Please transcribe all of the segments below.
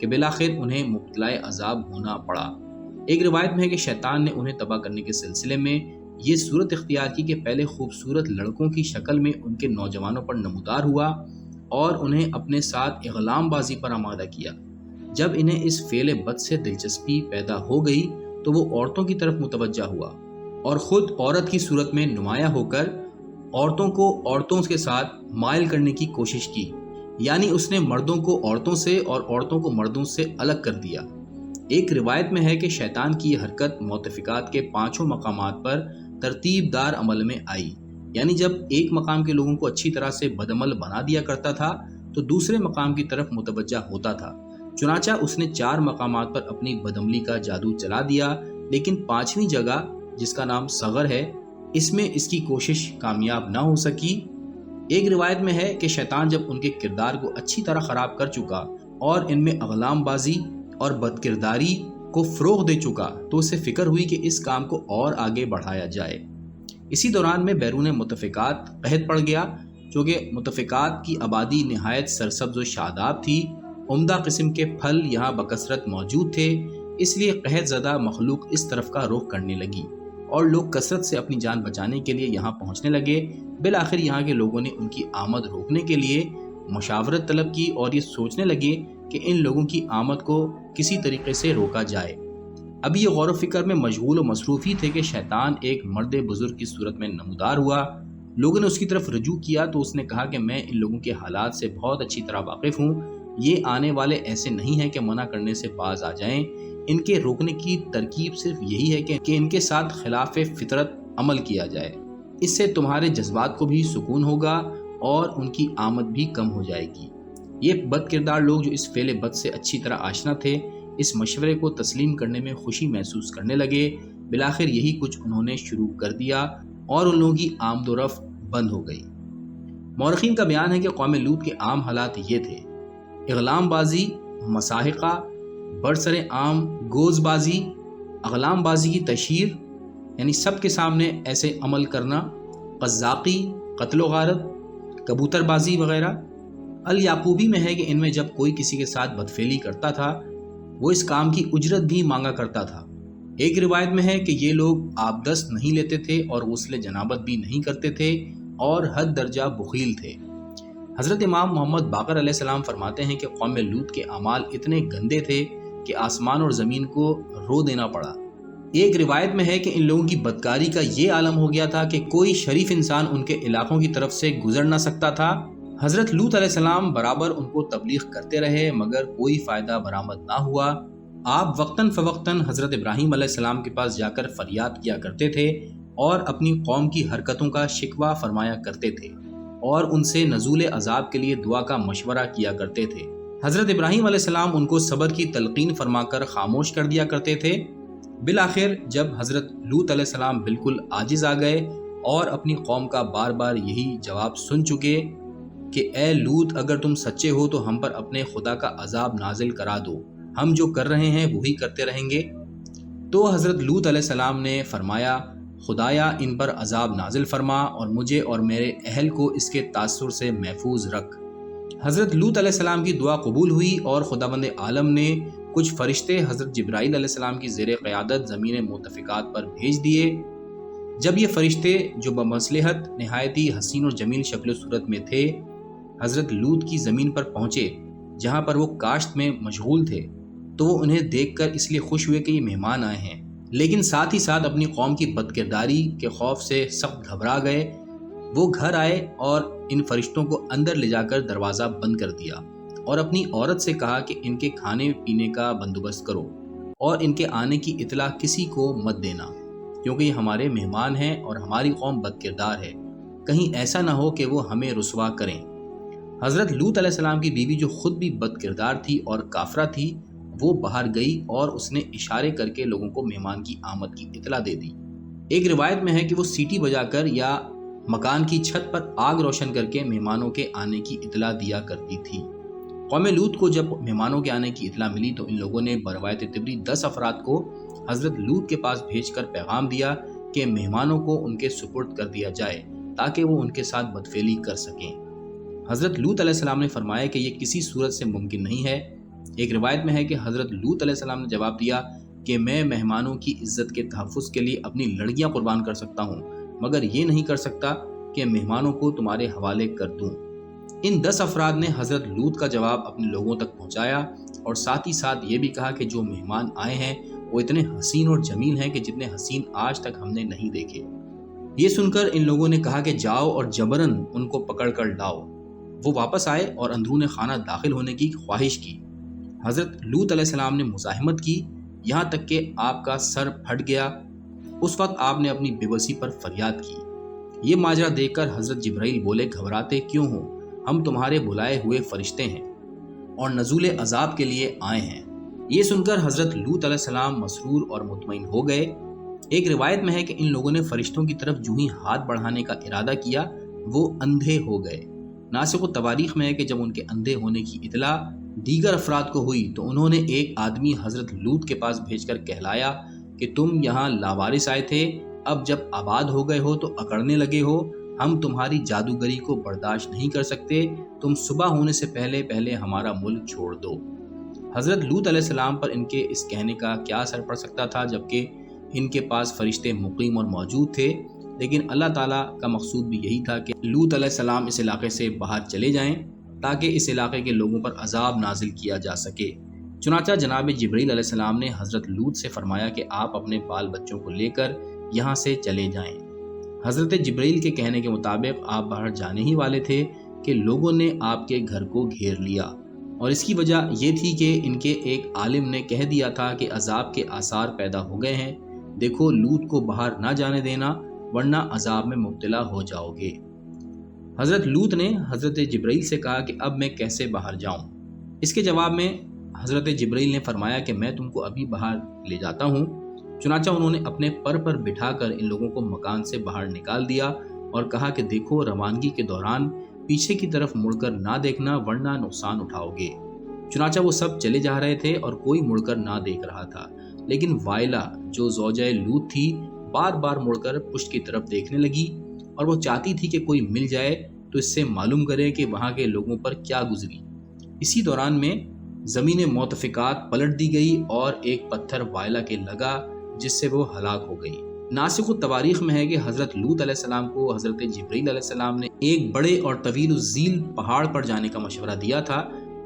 کہ بالآخر انہیں مبتلا عذاب ہونا پڑا۔ ایک روایت میں ہے کہ شیطان نے انہیں تباہ کرنے کے سلسلے میں یہ صورت اختیار کی کہ پہلے خوبصورت لڑکوں کی شکل میں ان کے نوجوانوں پر نمودار ہوا اور انہیں اپنے ساتھ اغلام بازی پر آمادہ کیا۔ جب انہیں اس فعل بد سے دلچسپی پیدا ہو گئی تو وہ عورتوں کی طرف متوجہ ہوا اور خود عورت کی صورت میں نمایاں ہو کر عورتوں کو عورتوں کے ساتھ مائل کرنے کی کوشش کی، یعنی اس نے مردوں کو عورتوں سے اور عورتوں کو مردوں سے الگ کر دیا۔ ایک روایت میں ہے کہ شیطان کی یہ حرکت مؤتفقات کے 5 مقامات پر ترتیب دار عمل میں آئی، یعنی جب ایک مقام کے لوگوں کو اچھی طرح سے بدعمل بنا دیا کرتا تھا تو دوسرے مقام کی طرف متوجہ ہوتا تھا۔ چنانچہ اس نے 4 مقامات پر اپنی بدعملی کا جادو چلا دیا، لیکن 5ویں جگہ جس کا نام صغر ہے، اس میں اس کی کوشش کامیاب نہ ہو سکی۔ ایک روایت میں ہے کہ شیطان جب ان کے کردار کو اچھی طرح خراب کر چکا اور ان میں اغلام بازی اور بدکرداری کو فروغ دے چکا تو اسے فکر ہوئی کہ اس کام کو اور آگے بڑھایا جائے۔ اسی دوران میں بیرون متفقات قحط پڑ گیا، چونکہ متفقات کی آبادی نہایت سرسبز و شاداب تھی، عمدہ قسم کے پھل یہاں بکثرت موجود تھے، اس لیے قحط زدہ مخلوق اس طرف کا رخ کرنے لگی اور لوگ کثرت سے اپنی جان بچانے کے لیے یہاں پہنچنے لگے۔ بالآخر یہاں کے لوگوں نے ان کی آمد روکنے کے لیے مشاورت طلب کی اور یہ سوچنے لگے کہ ان لوگوں کی آمد کو کسی طریقے سے روکا جائے۔ ابھی یہ غور و فکر میں مشغول و مصروف ہی تھے کہ شیطان ایک مرد بزرگ کی صورت میں نمودار ہوا۔ لوگوں نے اس کی طرف رجوع کیا تو اس نے کہا کہ میں ان لوگوں کے حالات سے بہت اچھی طرح واقف ہوں، یہ آنے والے ایسے نہیں ہیں کہ منع کرنے سے باز آ جائیں، ان کے روکنے کی ترکیب صرف یہی ہے کہ ان کے ساتھ خلاف فطرت عمل کیا جائے، اس سے تمہارے جذبات کو بھی سکون ہوگا اور ان کی آمد بھی کم ہو جائے گی۔ یہ بد کردار لوگ جو اس فعل بد سے اچھی طرح آشنا تھے اس مشورے کو تسلیم کرنے میں خوشی محسوس کرنے لگے۔ بالآخر یہی کچھ انہوں نے شروع کر دیا اور ان لوگوں کی آمد و رفت بند ہو گئی۔ مورخین کا بیان ہے کہ قوم لوط کے عام حالات یہ تھے: اغلام بازی، مساحقہ، برسر عام گوز بازی، اغلام بازی کی تشہیر یعنی سب کے سامنے ایسے عمل کرنا، قزاقی، قتل و غارت، کبوتر بازی وغیرہ۔ الیعقوبی میں ہے کہ ان میں جب کوئی کسی کے ساتھ بدفعلی کرتا تھا وہ اس کام کی اجرت بھی مانگا کرتا تھا۔ ایک روایت میں ہے کہ یہ لوگ آبدست نہیں لیتے تھے اور غسل جنابت بھی نہیں کرتے تھے اور حد درجہ بخیل تھے۔ حضرت امام محمد باقر علیہ السلام فرماتے ہیں کہ قوم لوط کے اعمال اتنے گندے تھے کہ آسمان اور زمین کو رو دینا پڑا۔ ایک روایت میں ہے کہ ان لوگوں کی بدکاری کا یہ عالم ہو گیا تھا کہ کوئی شریف انسان ان کے علاقوں کی طرف سے گزر نہ سکتا تھا۔ حضرت لوط علیہ السلام برابر ان کو تبلیغ کرتے رہے مگر کوئی فائدہ برآمد نہ ہوا۔ آپ وقتاً فوقتاً حضرت ابراہیم علیہ السلام کے پاس جا کر فریاد کیا کرتے تھے اور اپنی قوم کی حرکتوں کا شکوہ فرمایا کرتے تھے اور ان سے نزول عذاب کے لیے دعا کا مشورہ کیا کرتے تھے۔ حضرت ابراہیم علیہ السلام ان کو صبر کی تلقین فرما کر خاموش کر دیا کرتے تھے۔ بالآخر جب حضرت لوط علیہ السلام بالکل عاجز آ گئے اور اپنی قوم کا بار بار یہی جواب سن چکے کہ اے لوط اگر تم سچے ہو تو ہم پر اپنے خدا کا عذاب نازل کرا دو، ہم جو کر رہے ہیں وہی کرتے رہیں گے، تو حضرت لوط علیہ السلام نے فرمایا خدایا ان پر عذاب نازل فرما اور مجھے اور میرے اہل کو اس کے تاثر سے محفوظ رکھ۔ حضرت لوط علیہ السلام کی دعا قبول ہوئی اور خداوند عالم نے کچھ فرشتے حضرت جبرائیل علیہ السلام کی زیر قیادت زمین مؤتفقات پر بھیج دیے۔ جب یہ فرشتے جو بمصلحت نہایت ہی حسین اور جمیل شکل و صورت میں تھے حضرت لوط کی زمین پر پہنچے جہاں پر وہ کاشت میں مشغول تھے تو وہ انہیں دیکھ کر اس لیے خوش ہوئے کہ یہ مہمان آئے ہیں، لیکن ساتھ ہی ساتھ اپنی قوم کی بدکرداری کے خوف سے سخت گھبرا گئے۔ وہ گھر آئے اور ان فرشتوں کو اندر لے جا کر دروازہ بند کر دیا اور اپنی عورت سے کہا کہ ان کے کھانے پینے کا بندوبست کرو اور ان کے آنے کی اطلاع کسی کو مت دینا، کیونکہ یہ ہمارے مہمان ہیں اور ہماری قوم بدکردار ہے، کہیں ایسا نہ ہو کہ وہ ہمیں رسوا کریں۔ حضرت لوط علیہ السلام کی بیوی جو خود بھی بدکردار تھی اور کافرہ تھی وہ باہر گئی اور اس نے اشارے کر کے لوگوں کو مہمان کی آمد کی اطلاع دے دی۔ ایک روایت میں ہے کہ وہ سیٹی بجا کر یا مکان کی چھت پر آگ روشن کر کے مہمانوں کے آنے کی اطلاع دیا کرتی تھی۔ قوم لوط کو جب مہمانوں کے آنے کی اطلاع ملی تو ان لوگوں نے بروایت طبری 10 افراد کو حضرت لوط کے پاس بھیج کر پیغام دیا کہ مہمانوں کو ان کے سپرد کر دیا جائے تاکہ وہ ان کے ساتھ بدفعلی کر سکیں۔ حضرت لوط علیہ السلام نے فرمایا کہ یہ کسی صورت سے ممکن نہیں ہے، ایک روایت میں ہے کہ حضرت لوط علیہ السلام نے جواب دیا کہ میں مہمانوں کی عزت کے تحفظ کے لیے اپنی لڑکیاں قربان کر سکتا ہوں، مگر یہ نہیں کر سکتا کہ مہمانوں کو تمہارے حوالے کر دوں۔ ان 10 افراد نے حضرت لوط کا جواب اپنے لوگوں تک پہنچایا اور ساتھ ہی ساتھ یہ بھی کہا کہ جو مہمان آئے ہیں وہ اتنے حسین اور جمیل ہیں کہ جتنے حسین آج تک ہم نے نہیں دیکھے۔ یہ سن کر ان لوگوں نے کہا کہ جاؤ اور جبراً ان کو پکڑ کر لاؤ۔ وہ واپس آئے اور اندرون خانہ داخل ہونے کی خواہش کی۔ حضرت لوط علیہ السلام نے مزاحمت کی، یہاں تک کہ آپ کا سر پھٹ گیا۔ اس وقت آپ نے اپنی بے بسی پر فریاد کی۔ یہ ماجرا دیکھ کر حضرت جبرائیل بولے، گھبراتے کیوں ہو؟ ہم تمہارے بلائے ہوئے فرشتے ہیں اور نزول عذاب کے لیے آئے ہیں۔ یہ سن کر حضرت لوط علیہ السلام مسرور اور مطمئن ہو گئے۔ ایک روایت میں ہے کہ ان لوگوں نے فرشتوں کی طرف جو ہی ہاتھ بڑھانے کا ارادہ کیا وہ اندھے ہو گئے۔ ناسخ التواریخ میں ہے کہ جب ان کے اندھے ہونے کی اطلاع دیگر افراد کو ہوئی تو انہوں نے ایک آدمی حضرت لوط کے پاس بھیج کر کہلایا کہ تم یہاں لاوارث آئے تھے، اب جب آباد ہو گئے ہو تو اکڑنے لگے ہو، ہم تمہاری جادوگری کو برداشت نہیں کر سکتے، تم صبح ہونے سے پہلے ہمارا ملک چھوڑ دو۔ حضرت لوط علیہ السلام پر ان کے اس کہنے کا کیا اثر پڑ سکتا تھا جبکہ ان کے پاس فرشتے مقیم اور موجود تھے، لیکن اللہ تعالیٰ کا مقصود بھی یہی تھا کہ لوط علیہ السلام اس علاقے سے باہر چلے جائیں تاکہ اس علاقے کے لوگوں پر عذاب نازل کیا جا سکے۔ چنانچہ جناب جبرائیل علیہ السلام نے حضرت لوط سے فرمایا کہ آپ اپنے بال بچوں کو لے کر یہاں سے چلے جائیں۔ حضرت جبرائیل کے کہنے کے مطابق آپ باہر جانے ہی والے تھے کہ لوگوں نے آپ کے گھر کو گھیر لیا، اور اس کی وجہ یہ تھی کہ ان کے ایک عالم نے کہہ دیا تھا کہ عذاب کے آثار پیدا ہو گئے ہیں، دیکھو لوط کو باہر نہ جانے دینا ورنہ عذاب میں مبتلا ہو جاؤ گے۔ حضرت لوط نے حضرت جبرائیل سے کہا کہ اب میں کیسے باہر جاؤں؟ اس کے جواب میں حضرت جبرائیل نے فرمایا کہ میں تم کو ابھی باہر لے جاتا ہوں۔ چنانچہ انہوں نے اپنے پر بٹھا کر ان لوگوں کو مکان سے باہر نکال دیا اور کہا کہ دیکھو روانگی کے دوران پیچھے کی طرف مڑ کر نہ دیکھنا ورنہ نقصان اٹھاؤ گے۔ چنانچہ وہ سب چلے جا رہے تھے اور کوئی مڑ کر نہ دیکھ رہا تھا، لیکن وائلہ جو زوجہ لوط تھی بار بار مڑ کر پشت کی طرف دیکھنے لگی اور وہ چاہتی تھی کہ کوئی مل جائے تو اس سے معلوم کرے کہ وہاں کے لوگوں پر کیا گزری۔ اسی دوران میں زمین موتفقات پلٹ دی گئی اور ایک پتھر وائلہ کے لگا جس سے وہ ہلاک ہو گئی۔ ناسخ التواریخ میں ہے کہ حضرت لوط علیہ السلام کو حضرت جبرائیل علیہ السلام نے ایک بڑے اور طویل الذیل پہاڑ پر جانے کا مشورہ دیا تھا،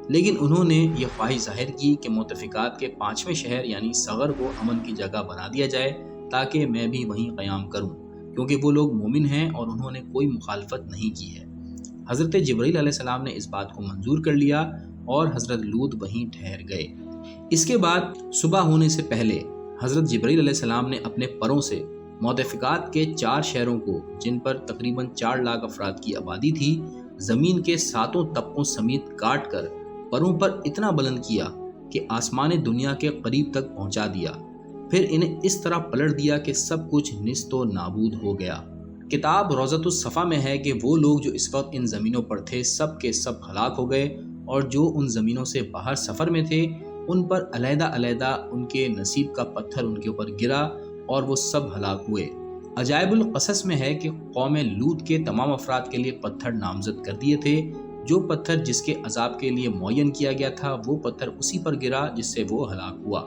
لیکن انہوں نے یہ خواہش ظاہر کی کہ موتفقات کے 5ویں شہر یعنی صغر کو امن کی جگہ بنا دیا جائے تاکہ میں بھی وہیں قیام کروں، کیونکہ وہ لوگ مومن ہیں اور انہوں نے کوئی مخالفت نہیں کی ہے۔ حضرت جبرائیل علیہ السلام نے اس بات کو منظور کر لیا اور حضرت لوط وہیں ٹھہر گئے۔ اس کے بعد صبح ہونے سے پہلے حضرت جبرائیل علیہ السلام نے اپنے پروں سے موتفقات کے 4 شہروں کو، جن پر تقریباً 4 لاکھ افراد کی آبادی تھی، زمین کے 7 طبقوں سمیت کاٹ کر پروں پر اتنا بلند کیا کہ آسمان دنیا کے قریب تک پہنچا دیا، پھر انہیں اس طرح پلٹ دیا کہ سب کچھ نیست و نابود ہو گیا۔ کتاب روضۃ الصفا میں ہے کہ وہ لوگ جو اس وقت ان زمینوں پر تھے سب کے سب ہلاک ہو گئے، اور جو ان زمینوں سے باہر سفر میں تھے ان پر علیحدہ علیحدہ ان کے نصیب کا پتھر ان کے اوپر گرا اور وہ سب ہلاک ہوئے۔ عجائب القصص میں ہے کہ قوم لوط کے تمام افراد کے لیے پتھر نامزد کر دیے تھے، جو پتھر جس کے عذاب کے لیے معین کیا گیا تھا وہ پتھر اسی پر گرا جس سے وہ ہلاک ہوا۔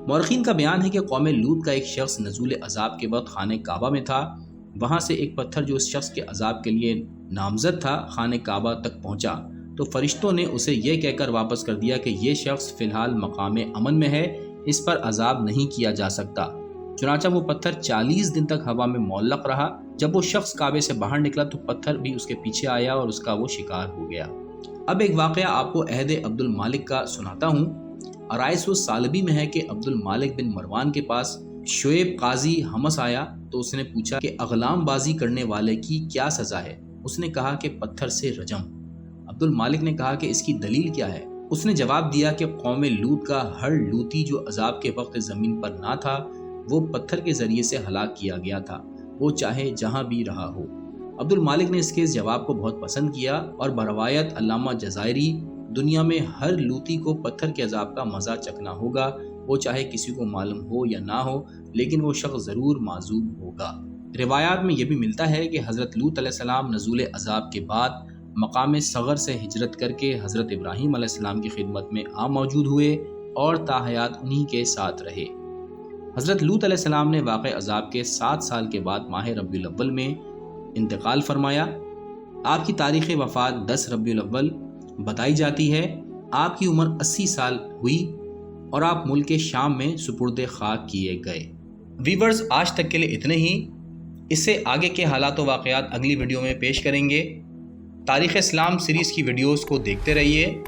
مورخین کا بیان ہے کہ قوم لوط کا ایک شخص نزول عذاب کے وقت خانہ کعبہ میں تھا، وہاں سے ایک پتھر جو اس شخص کے عذاب کے لیے نامزد تھا خانہ کعبہ تک پہنچا تو فرشتوں نے اسے یہ کہہ کر واپس کر دیا کہ یہ شخص فی الحال مقام امن میں ہے، اس پر عذاب نہیں کیا جا سکتا۔ چنانچہ وہ پتھر 40 دن تک ہوا میں معلق رہا۔ جب وہ شخص کعبے سے باہر نکلا تو پتھر بھی اس کے پیچھے آیا اور اس کا وہ شکار ہو گیا۔ اب ایک واقعہ آپ کو عہد عبد المالک کا سناتا ہوں۔ ارائس السالبی میں ہے کہ عبد المالک بن مروان کے پاس شعیب قاضی حمص آیا تو اس نے پوچھا کہ اغلام بازی کرنے والے کی کیا سزا ہے؟ اس نے کہا کہ پتھر سے رجم۔ عبد المالک نے کہا کہ اس کی دلیل کیا ہے؟ اس نے جواب دیا کہ قوم لوط کا ہر لوطی جو عذاب کے وقت زمین پر نہ تھا وہ پتھر کے ذریعے سے ہلاک کیا گیا تھا، وہ چاہے جہاں بھی رہا ہو۔ عبد المالک نے اس کے اس جواب کو بہت پسند کیا اور بروایت علامہ جزائری دنیا میں ہر لوطی کو پتھر کے عذاب کا مزہ چکھنا ہوگا، وہ چاہے کسی کو معلوم ہو یا نہ ہو، لیکن وہ شخص ضرور معذوب ہوگا۔ روایات میں یہ بھی ملتا ہے کہ حضرت لوط علیہ السلام نزول عذاب کے بعد مقام صغر سے ہجرت کر کے حضرت ابراہیم علیہ السلام کی خدمت میں موجود ہوئے اور تاحیات انہی کے ساتھ رہے۔ حضرت لوط علیہ السلام نے واقع عذاب کے 7 سال کے بعد ماہ ربیع الاول میں انتقال فرمایا۔ آپ کی تاریخ وفات 10 ربیع الاول بتائی جاتی ہے۔ آپ کی عمر 80 سال ہوئی اور آپ ملک شام میں سپرد خاک کیے گئے۔ ویورز، آج تک کے لیے اتنے ہی۔ اس سے آگے کے حالات و واقعات اگلی ویڈیو میں پیش کریں گے۔ تاریخ اسلام سیریز کی ویڈیوز کو دیکھتے رہیے۔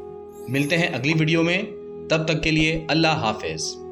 ملتے ہیں اگلی ویڈیو میں، تب تک کے لیے اللہ حافظ۔